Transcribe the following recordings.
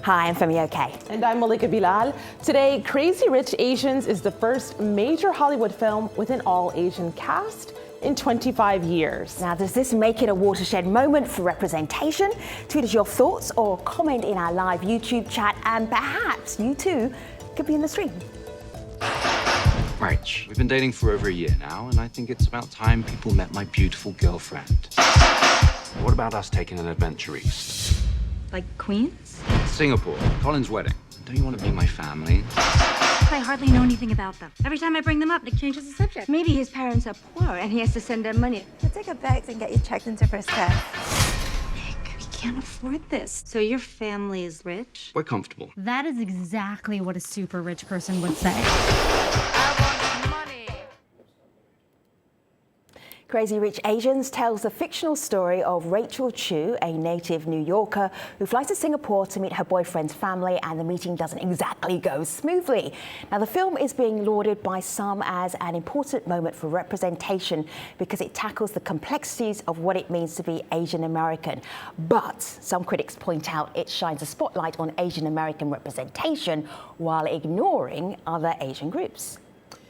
Hi, I'm Femi Okay. And I'm Malika Bilal. Today, Crazy Rich Asians is the first major Hollywood film with an all-Asian cast in 25 years. Now, does this make it a watershed moment for representation? Tweet us your thoughts or comment in our live YouTube chat, and perhaps you too could be in the stream. Rach, we've been dating for over a year now, and I think it's about time people met my beautiful girlfriend. What about us taking an adventure east? Like Queens? Singapore, Colin's wedding. Don't you want to be my family? I hardly know anything about them. Every time I bring them up, Nick changes the subject. Maybe his parents are poor and he has to send them money. We'll take our bags and get you checked into first class. Nick, we can't afford this. So your family is rich? We're comfortable. That is exactly what a super rich person would say. Crazy Rich Asians tells the fictional story of Rachel Chu, a native New Yorker who flies to Singapore to meet her boyfriend's family, and the meeting doesn't exactly go smoothly. Now, the film is being lauded by some as an important moment for representation because it tackles the complexities of what it means to be Asian American. But some critics point out it shines a spotlight on Asian American representation while ignoring other Asian groups.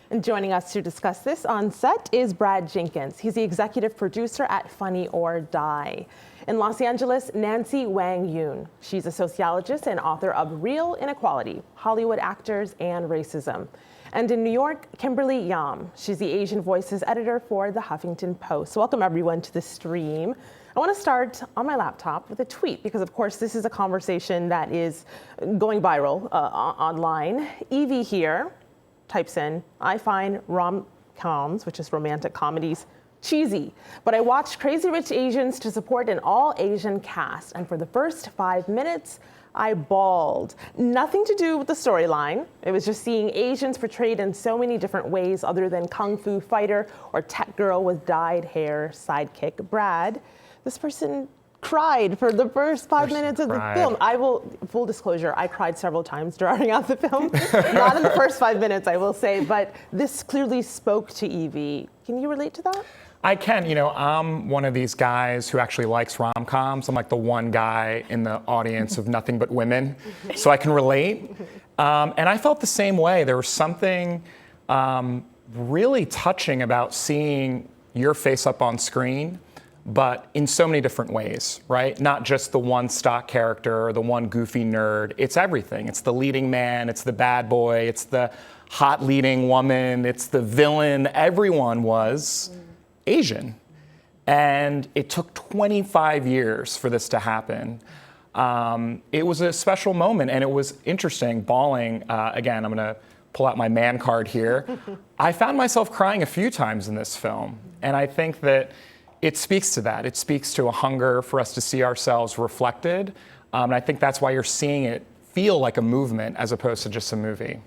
And joining us to discuss this on set is Brad Jenkins. He's the executive producer at Funny or Die. In Los Angeles, Nancy Wang Yoon. She's a sociologist and author of Real Inequality, Hollywood Actors and Racism. And in New York, Kimberly Yam. She's the Asian Voices editor for The Huffington Post. Welcome everyone to the stream. I want to start on my laptop with a tweet because, of course, this is a conversation that is going viral online. Evie here types in, I find rom-coms, which is romantic comedies, cheesy, but I watched Crazy Rich Asians to support an all-Asian cast, and for the first 5 minutes, I bawled. Nothing to do with the storyline. It was just seeing Asians portrayed in so many different ways other than kung fu fighter or tech girl with dyed hair sidekick. Brad, this person cried for the first 5 minutes of the film. I will, full disclosure, I cried several times during out the film. Not in the first 5 minutes, I will say, but this clearly spoke to Evie. Can you relate to that? I can. You know, I'm one of these guys who actually likes rom-coms. I'm like the one guy in the audience of nothing but women, so I can relate. And I felt the same way. There was something really touching about seeing your face up on screen, but in so many different ways, right? Not just the one stock character or the one goofy nerd. It's everything. It's the leading man, it's the bad boy, it's the hot leading woman, it's the villain. Everyone was Asian. And it took 25 years for this to happen. It was a special moment, and it was interesting, bawling. Again, I'm gonna pull out my man card here. I found myself crying a few times in this film, and I think that it speaks to that. It speaks to a hunger for us to see ourselves reflected. And I think that's why you're seeing it feel like a movement as opposed to just a movie.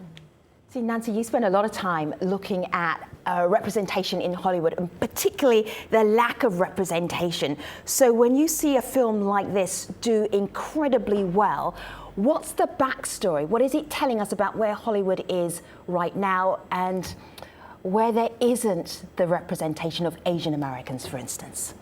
See, Nancy, you spend a lot of time looking at representation in Hollywood, and particularly the lack of representation. So when you see a film like this do incredibly well, what's the backstory? What is it telling us about where Hollywood is right now and where there isn't the representation of Asian Americans, for instance?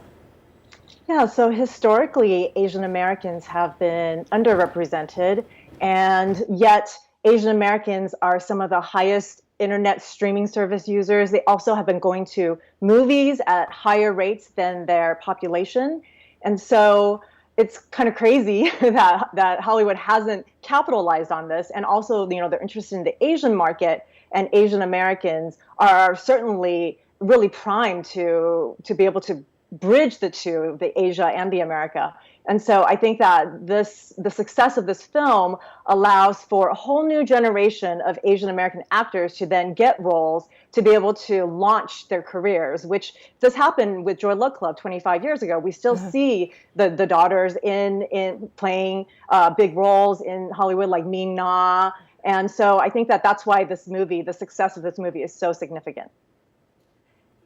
Yeah, so historically, Asian Americans have been underrepresented, and yet Asian Americans are some of the highest internet streaming service users. They also have been going to movies at higher rates than their population. And so it's kind of crazy that Hollywood hasn't capitalized on this. And also, you know, they're interested in the Asian market, and Asian Americans are certainly really primed to be able to bridge the two, the Asia and the America. And so I think that the success of this film allows for a whole new generation of Asian American actors to then get roles to be able to launch their careers, which this happened with Joy Luck Club 25 years ago. We still see the daughters in playing big roles in Hollywood, like Ming Na. And so I think that that's why this movie, the success of this movie, is so significant.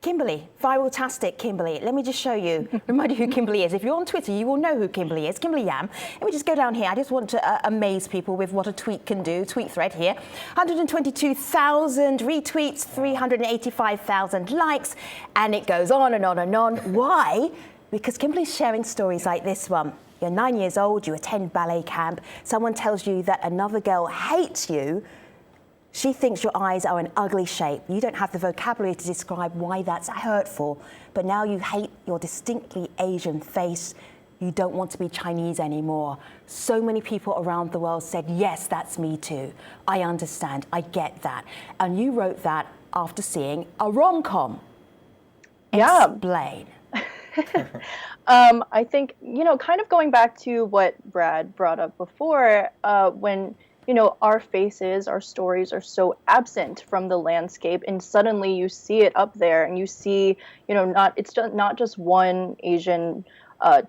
Kimberly, viral-tastic Kimberly. Let me just show you, remind you who Kimberly is. If you're on Twitter, you will know who Kimberly is. Kimberly Yam. Let me just go down here. I just want to amaze people with what a tweet can do. Tweet thread here. 122,000 retweets, 385,000 likes, and it goes on and on and on. Why? Because Kimberly's sharing stories like this one. You're 9 years old, you attend ballet camp, someone tells you that another girl hates you. She thinks your eyes are an ugly shape. You don't have the vocabulary to describe why that's hurtful, but now you hate your distinctly Asian face. You don't want to be Chinese anymore. So many people around the world said, yes, that's me too. I understand, I get that. And you wrote that after seeing a rom-com. Yeah. Explain. I think, kind of going back to what Brad brought up before, when, our faces, our stories are so absent from the landscape, and suddenly you see it up there and you see, it's not just one Asian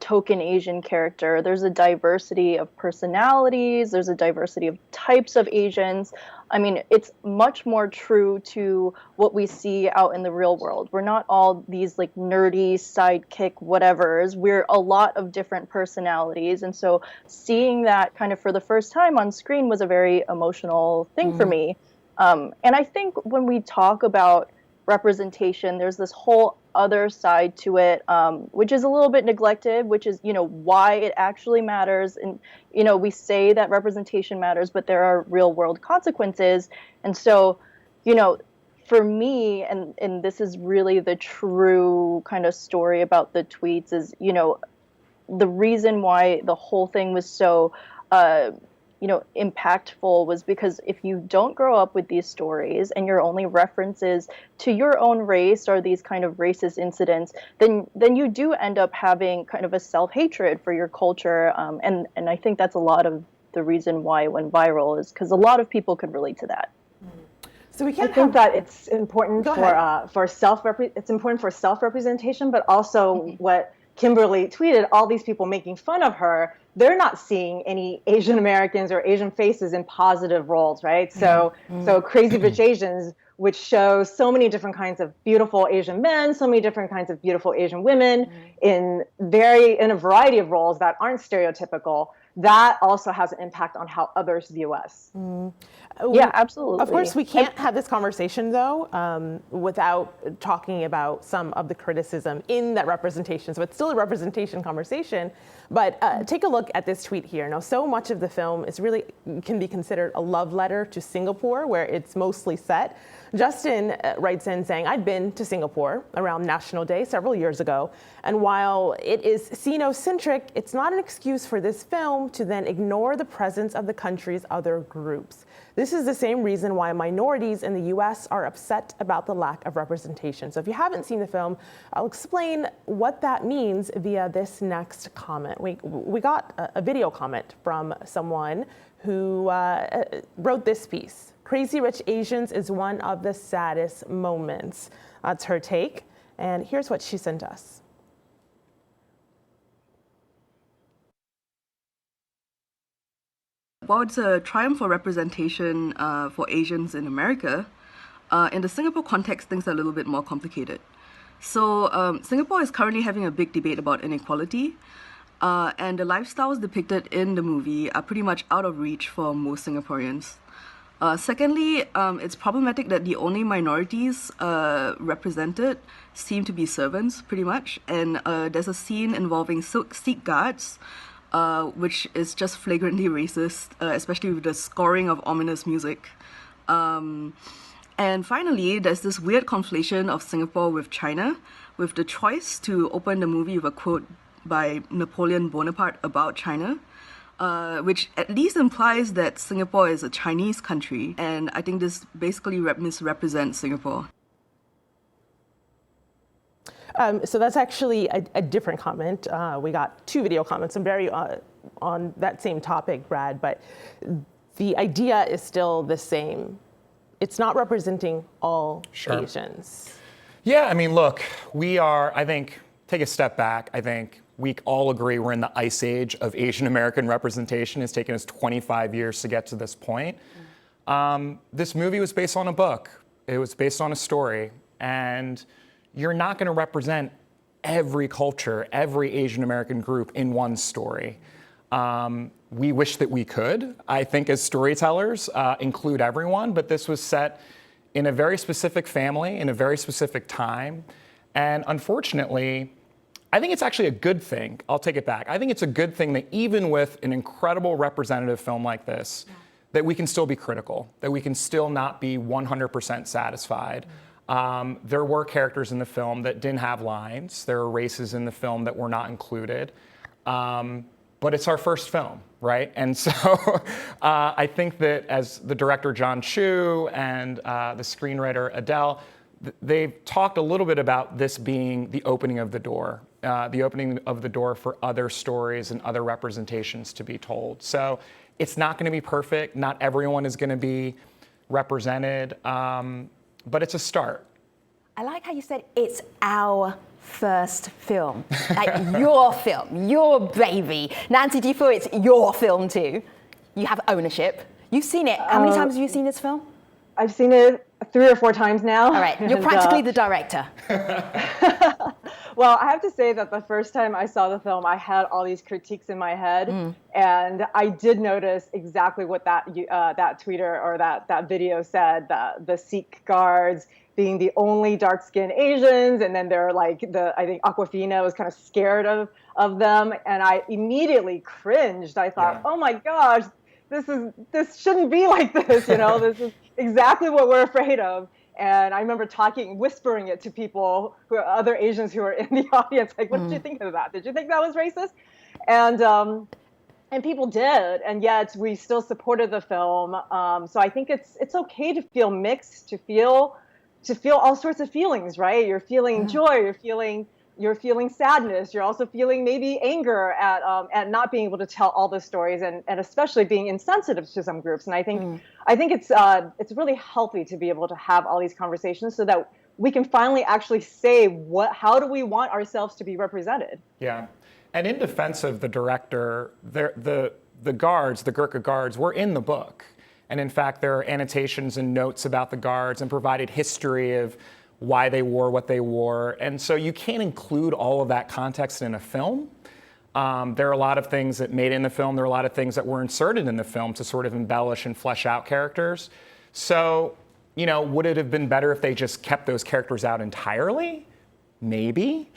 token Asian character. There's a diversity of personalities. There's a diversity of types of Asians. I mean, it's much more true to what we see out in the real world. We're not all these like nerdy sidekick whatevers. We're a lot of different personalities. And so seeing that kind of for the first time on screen was a very emotional thing for me. And I think when we talk about representation, there's this whole other side to it, which is a little bit neglected, which is, why it actually matters. And, we say that representation matters, but there are real world consequences. And so, for me, and this is really the true kind of story about the tweets is, the reason why the whole thing was so, impactful was because if you don't grow up with these stories and your only references to your own race are these kind of racist incidents, then you do end up having kind of a self-hatred for your culture. And I think that's a lot of the reason why it went viral, is because a lot of people could relate to that. So we can't I think that it's important it's important for self-representation, but also what Kimberly tweeted, all these people making fun of her, they're not seeing any Asian Americans or Asian faces in positive roles, right? So Crazy Rich Asians, which shows so many different kinds of beautiful Asian men, so many different kinds of beautiful Asian women in a variety of roles that aren't stereotypical, that also has an impact on how others view us. Yeah, absolutely. Of course, we can't have this conversation, though, without talking about some of the criticism in that representation. So it's still a representation conversation. But take a look at this tweet here. Now, so much of the film can be considered a love letter to Singapore, where it's mostly set. Justin writes in saying, I'd been to Singapore around National Day several years ago, and while it is Sino-centric, it's not an excuse for this film to then ignore the presence of the country's other groups. This is the same reason why minorities in the U.S. are upset about the lack of representation. So if you haven't seen the film, I'll explain what that means via this next comment. We got a video comment from someone who wrote this piece. Crazy Rich Asians is one of the saddest moments. That's her take. And here's what she sent us. While it's a triumph for representation for Asians in America, in the Singapore context, things are a little bit more complicated. So Singapore is currently having a big debate about inequality, and the lifestyles depicted in the movie are pretty much out of reach for most Singaporeans. Secondly, it's problematic that the only minorities represented seem to be servants, pretty much, and there's a scene involving Sikh guards, which is just flagrantly racist, especially with the scoring of ominous music. And finally, there's this weird conflation of Singapore with China, with the choice to open the movie with a quote by Napoleon Bonaparte about China, which at least implies that Singapore is a Chinese country. And I think this basically misrepresents Singapore. So that's actually a different comment. We got two video comments and very on that same topic, Brad, but the idea is still the same. It's not representing all Asians. Yeah, I mean, look, I think, take a step back. I think we all agree we're in the ice age of Asian American representation. It's taken us 25 years to get to this point. This movie was based on a book. It was based on a story. And you're not going to represent every culture, every Asian American group in one story. We wish that we could, I think, as storytellers, include everyone, but this was set in a very specific family, in a very specific time. And unfortunately, I think it's actually a good thing. I'll take it back. I think it's a good thing that even with an incredible representative film like this, that we can still be critical, that we can still not be 100% satisfied. There were characters in the film that didn't have lines. There were races in the film that were not included. But it's our first film, right? And so I think that as the director, John Chu, and the screenwriter, Adele, they've talked a little bit about this being the opening of the door for other stories and other representations to be told. So it's not going to be perfect. Not everyone is going to be represented, but it's a start. I like how you said it's our first film, like your film, your baby. Nancy, do you feel it's your film too? You have ownership. You've seen it. How many times have you seen this film? I've seen it 3 or 4 times now. All right, you're practically the director. Well, I have to say that the first time I saw the film, I had all these critiques in my head, and I did notice exactly what that tweeter or that video said. The Sikh guards being the only dark-skinned Asians, and then they're like I think Aquafina was kind of scared of them, and I immediately cringed. I thought, oh my gosh, this shouldn't be like this, This is exactly what we're afraid of. And I remember whispering it to people other Asians who were in the audience, like, what did you think of that? Did you think that was racist? And people did, and yet we still supported the film. So I think it's okay to feel mixed, to feel all sorts of feelings, right? You're feeling joy, you're feeling sadness, you're also feeling maybe anger at not being able to tell all the stories, and especially being insensitive to some groups. And I think it's really healthy to be able to have all these conversations so that we can finally actually say how do we want ourselves to be represented. Yeah, and in defense of the director, the guards, the Gurkha guards, were in the book. And in fact, there are annotations and notes about the guards and provided history of why they wore what they wore. And so you can't include all of that context in a film. There are a lot of things that made it in the film. There are a lot of things that were inserted in the film to sort of embellish and flesh out characters. So, would it have been better if they just kept those characters out entirely? Maybe.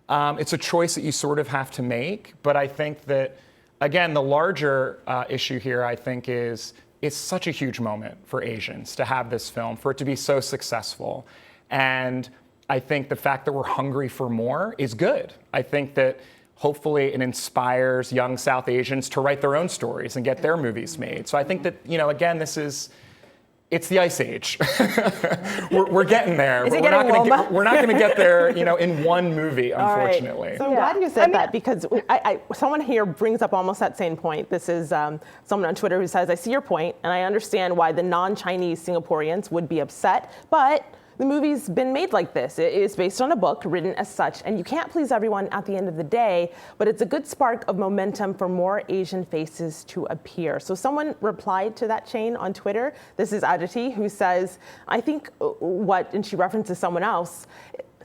It's a choice that you sort of have to make. But I think that, again, the larger issue here, I think, is it's such a huge moment for Asians to have this film, for it to be so successful. And I think the fact that we're hungry for more is good. I think that hopefully it inspires young South Asians to write their own stories and get their movies made. So I think that, again, it's the Ice Age. we're getting there, but we're not going to get there, in one movie, unfortunately. Right. So I'm glad you said that, because someone here brings up almost that same point. This is someone on Twitter who says, I see your point, and I understand why the non-Chinese Singaporeans would be upset, but the movie's been made like this. It is based on a book written as such, and you can't please everyone at the end of the day, but it's a good spark of momentum for more Asian faces to appear. So someone replied to that chain on Twitter. This is Aditi, who says, I think and she references someone else,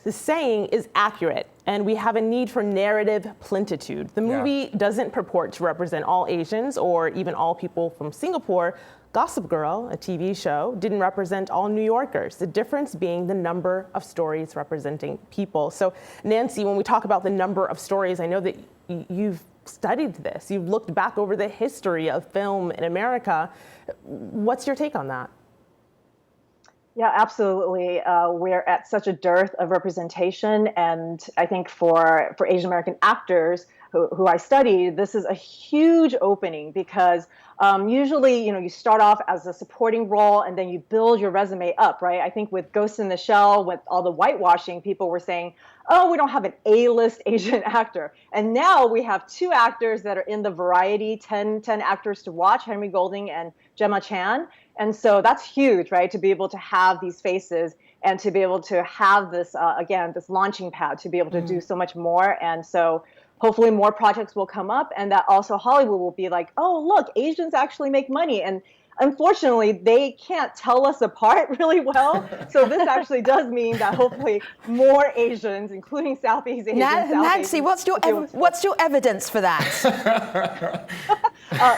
the saying is accurate, and we have a need for narrative plentitude. The movie doesn't purport to represent all Asians or even all people from Singapore. Gossip Girl, a TV show, didn't represent all New Yorkers, the difference being the number of stories representing people. So Nancy, when we talk about the number of stories, I know that you've studied this. You've looked back over the history of film in America. What's your take on that? Yeah, absolutely. We're at such a dearth of representation. And I think for Asian American actors who I studied, this is a huge opening because usually, you start off as a supporting role and then you build your resume up, right? I think with Ghost in the Shell, with all the whitewashing, people were saying, oh, we don't have an A-list Asian actor. And now we have 2 actors that are in the variety, 10 actors to watch, Henry Golding and Gemma Chan. And so that's huge, right? To be able to have these faces and to be able to have this, again, this launching pad to be able to do so much more. And so hopefully more projects will come up, and that also Hollywood will be like, oh, look, Asians actually make money. And unfortunately, they can't tell us apart really well. So this actually does mean that hopefully more Asians, including Southeast Asians, Nancy, what's your evidence for that?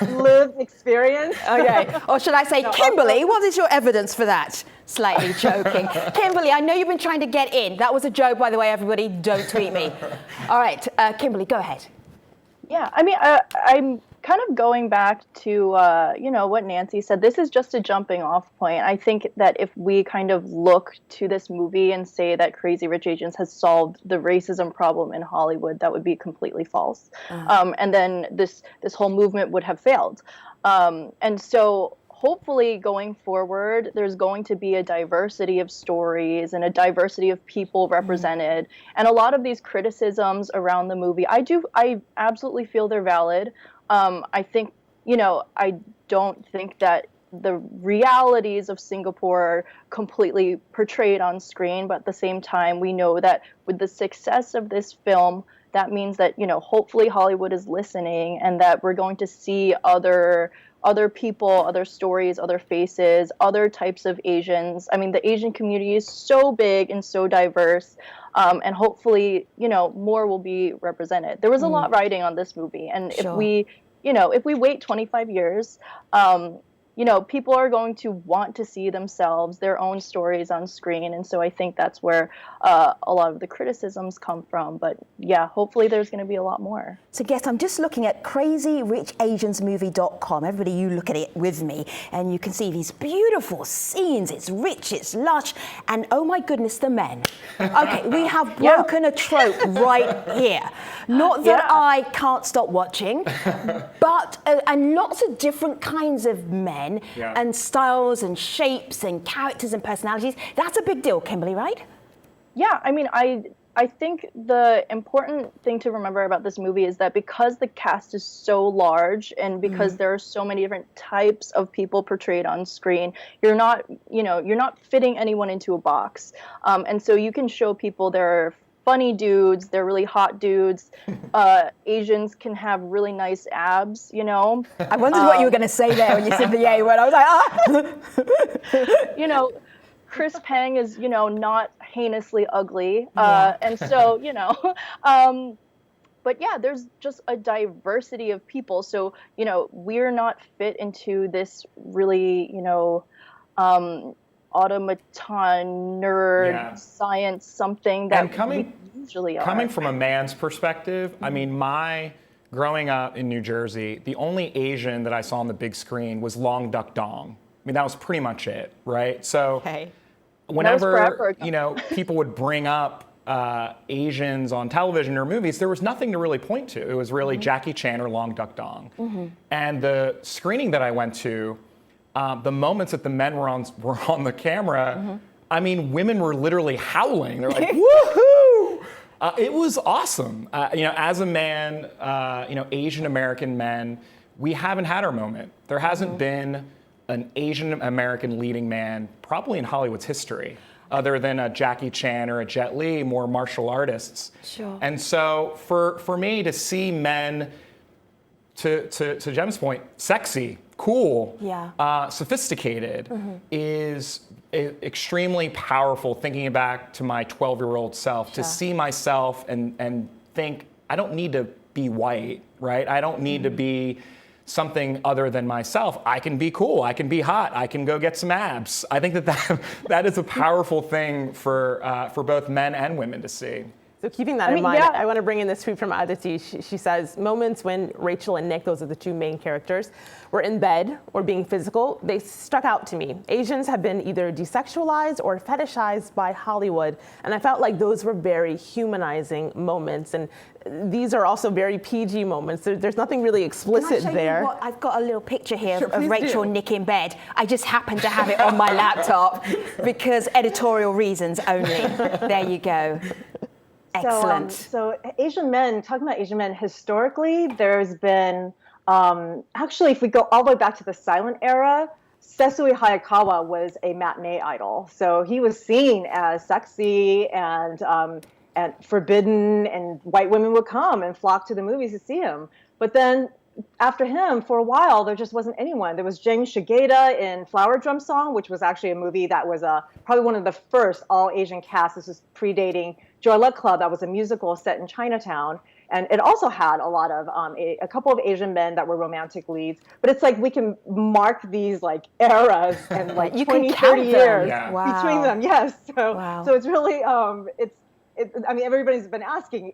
Lived experience. Okay. Or should I say, Kimberly, what is your evidence for that? Slightly joking. Kimberly, I know you've been trying to get in. That was a joke, by the way, everybody. Don't tweet me. All right, Kimberly, go ahead. Yeah, I mean, I'm kind of going back to, what Nancy said. This is just a jumping off point. I think that if we kind of look to this movie and say that Crazy Rich Asians has solved the racism problem in Hollywood, that would be completely false. And then this whole movement would have failed. And so hopefully going forward, there's going to be a diversity of stories and a diversity of people represented. And a lot of these criticisms around the movie, I absolutely feel they're valid. I think, I don't think that the realities of Singapore are completely portrayed on screen, but at the same time, we know that with the success of this film, that means that, hopefully Hollywood is listening and that we're going to see other people, other stories, other faces, other types of Asians. I mean, the Asian community is so big and so diverse, and hopefully, more will be represented. There was a lot riding on this movie, and if we wait 25 years, people are going to want to see themselves, their own stories on screen. And so I think that's where a lot of the criticisms come from. But yeah, hopefully there's going to be a lot more. So guess I'm just looking at crazyrichasiansmovie.com. Everybody, you look at it with me and you can see these beautiful scenes. It's rich, it's lush, and oh my goodness, the men. Okay, we have broken a trope right here. Not that I can't stop watching, but and lots of different kinds of men and styles and shapes and characters and personalities. That's a big deal, Kimberly, right? Yeah, I mean, I think the important thing to remember about this movie is that because the cast is so large and because there are so many different types of people portrayed on screen, you're not fitting anyone into a box. And so you can show people there are funny dudes, they're really hot dudes. Asians can have really nice abs, I wondered what you were going to say there when you said the A word. I was like, Chris Pang is, not heinously ugly. And so, but yeah, there's just a diversity of people. So, we're not fit into this really, automaton nerd science something that we usually are. Coming from a man's perspective, I mean, growing up in New Jersey, the only Asian that I saw on the big screen was Long Duck Dong. I mean, that was pretty much it, right? So whenever, people would bring up Asians on television or movies, there was nothing to really point to. It was really Jackie Chan or Long Duck Dong. And the screening that I went to, the moments that the men were on the camera, I mean, women were literally howling. They're like, woohoo! It was awesome. As a man, Asian American men, we haven't had our moment. There hasn't been an Asian American leading man probably in Hollywood's history, other than a Jackie Chan or a Jet Li, more martial artists. Sure. And so for me to see men, to Jem's point, sexy, cool, sophisticated, is extremely powerful. Thinking back to my 12-year-old self, to see myself and think, I don't need to be white, right? I don't need to be something other than myself. I can be cool, I can be hot, I can go get some abs. I think that is a powerful thing for both men and women to see. So keeping that in mind, I want to bring in this tweet from Aditi. She says, moments when Rachel and Nick, those are the two main characters, were in bed or being physical, they stuck out to me. Asians have been either desexualized or fetishized by Hollywood, and I felt like those were very humanizing moments. And these are also very PG moments. There's nothing really explicit there. I've got a little picture here of Rachel and Nick in bed. I just happen to have it on my laptop because editorial reasons only. There you go. Excellent. So Asian men, talking about Asian men, historically, there's been, actually, if we go all the way back to the silent era, Sesui Hayakawa was a matinee idol. So he was seen as sexy and forbidden, and white women would come and flock to the movies to see him. But then after him, for a while, there just wasn't anyone. There was James Shigeta in Flower Drum Song, which was actually a movie that was probably one of the first all-Asian casts. This is predating Joy Luck Club. That was a musical set in Chinatown. And it also had a lot of, a couple of Asian men that were romantic leads. But it's like we can mark these like eras and like You 20, can 30 count them. years Yeah. between them. Yes. So, Wow. so it's really, I mean, everybody's been asking,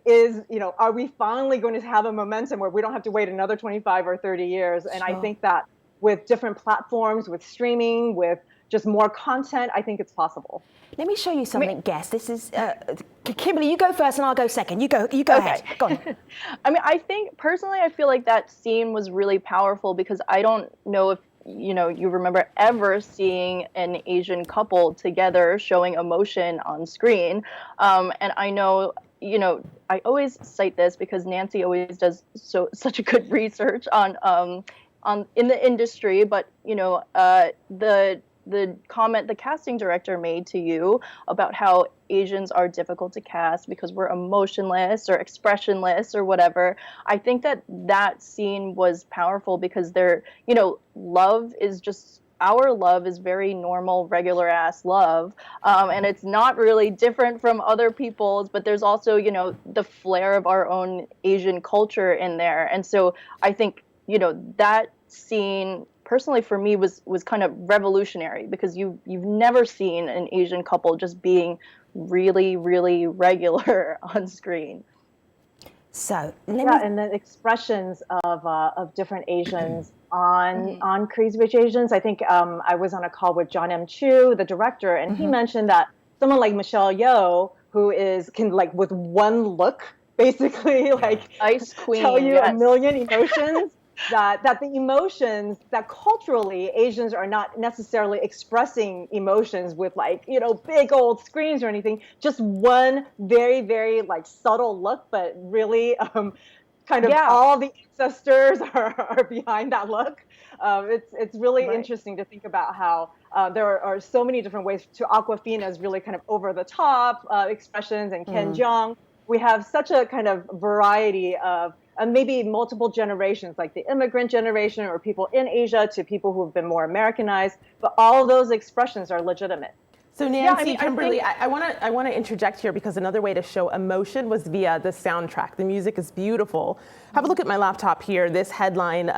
are we finally going to have a momentum where we don't have to wait another 25 or 30 years? And I think that with different platforms, with streaming, with just more content, I think it's possible. Let me show you something, Guess. This is, Kimberly, you go first and I'll go second. You go ahead. Go on. I mean, I think personally, I feel like that scene was really powerful because I don't know if you remember ever seeing an Asian couple together showing emotion on screen. And I know, I always cite this because Nancy always does such a good research on in the industry. But the comment the casting director made to you about how Asians are difficult to cast because we're emotionless or expressionless or whatever. I think that scene was powerful because our love is very normal, regular ass love. And it's not really different from other people's, but there's also, the flair of our own Asian culture in there. And so I think, that scene personally for me was kind of revolutionary because you've never seen an Asian couple just being really, really regular on screen. So and the expressions of different Asians on Crazy Rich Asians. I think I was on a call with John M. Chu, the director, and he mentioned that someone like Michelle Yeoh, who can like with one look basically like Ice Queen, tell you yes. a million emotions. that the emotions that culturally Asians are not necessarily expressing emotions with like, big old screens or anything, just one very, very like subtle look, but really kind of all the ancestors are behind that look. It's really interesting to think about how there are so many different ways to Awkwafina's really kind of over the top expressions and Ken Jeong. We have such a kind of variety of maybe multiple generations, like the immigrant generation or people in Asia to people who have been more Americanized, but all of those expressions are legitimate. So Nancy, Kimberly, I want to interject here because another way to show emotion was via the soundtrack. The music is beautiful. Have a look at my laptop here. This headline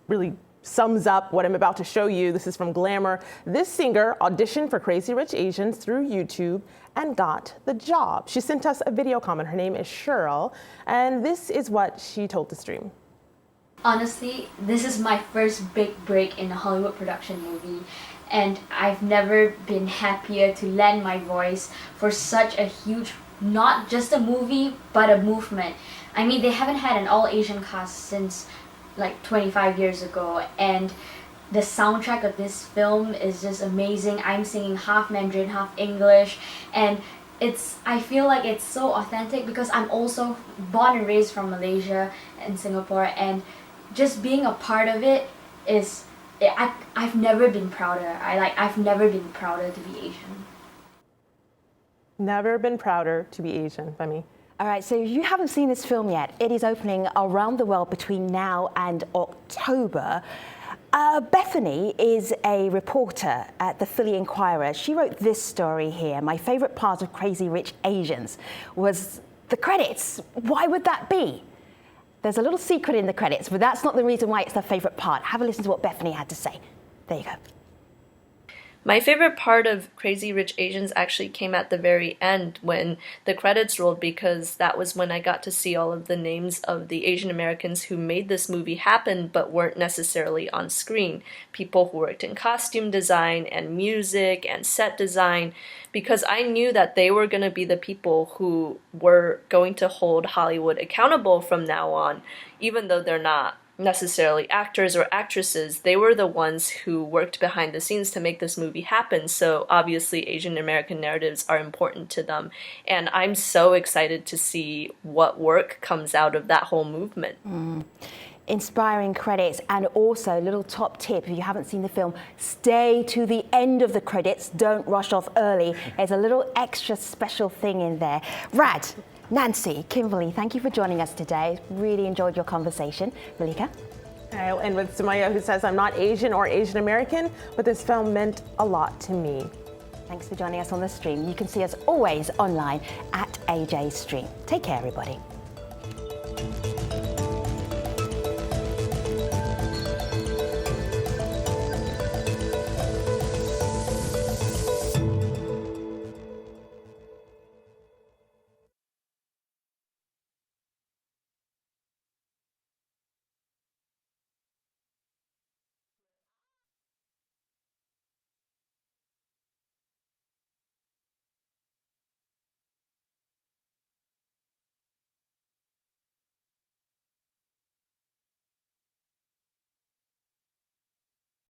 really sums up what I'm about to show you. This is from Glamour. This singer auditioned for Crazy Rich Asians through YouTube and got the job. She sent us a video comment. Her name is Cheryl, and this is what she told the stream. Honestly, this is my first big break in a Hollywood production movie, and I've never been happier to lend my voice for such a huge, not just a movie, but a movement. I mean, they haven't had an all-Asian cast since like 25 years ago, and the soundtrack of this film is just amazing. I'm singing half Mandarin, half English, and I feel like it's so authentic because I'm also born and raised from Malaysia and Singapore, and just being a part of it is, I've never been prouder. I've never been prouder to be Asian. Never been prouder to be Asian, Femi. All right, so if you haven't seen this film yet, it is opening around the world between now and October. Bethany is a reporter at the Philly Inquirer. She wrote this story here. My favorite part of Crazy Rich Asians was the credits. Why would that be? There's a little secret in the credits, but that's not the reason why it's their favorite part. Have a listen to what Bethany had to say. There you go. My favorite part of Crazy Rich Asians actually came at the very end when the credits rolled, because that was when I got to see all of the names of the Asian Americans who made this movie happen but weren't necessarily on screen. People who worked in costume design and music and set design, because I knew that they were going to be the people who were going to hold Hollywood accountable from now on, even though they're not necessarily actors or actresses. They were the ones who worked behind the scenes to make this movie happen, so obviously Asian American narratives are important to them, and I'm so excited to see what work comes out of that whole movement. Inspiring credits, and also a little top tip, if you haven't seen the film, stay to the end of the credits, don't rush off early. There's a little extra special thing in there. Rad, Nancy, Kimberley, thank you for joining us today. Really enjoyed your conversation. Malika? I'll end with Sumaya, who says, I'm not Asian or Asian American, but this film meant a lot to me. Thanks for joining us on the stream. You can see us always online at AJ Stream. Take care, everybody.